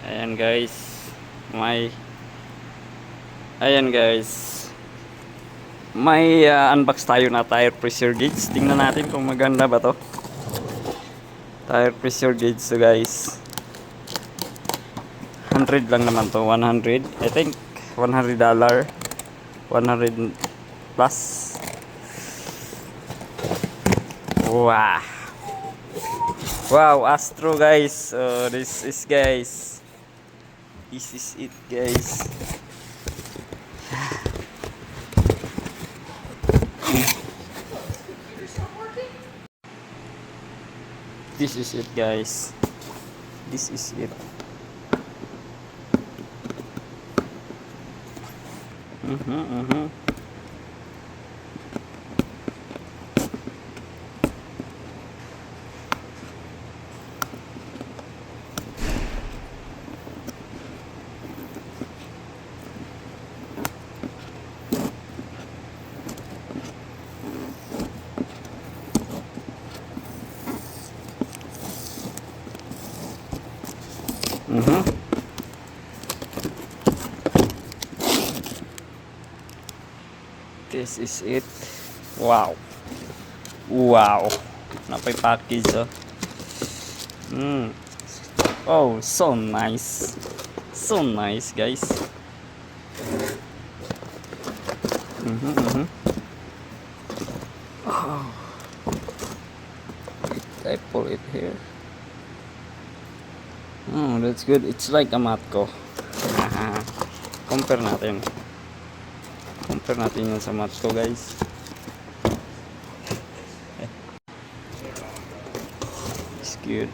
Ayan guys. Ayan guys. May unbox tayo na tire pressure gauge. Tingnan natin kung maganda ba to. Tire pressure gauge to guys. 100 lang naman to. 100. I think $100. 100 plus. Wow. Wow, Astro guys. This is guys. This is it guys. This is it guys. This is it. This is it. Wow. Wow. Napay package oh. Oh, so nice. So nice, guys. Oh. I pull it here. Oh, that's good. It's like a Matco. Compare natin. Compare natin yun sa Matco, guys. It's good.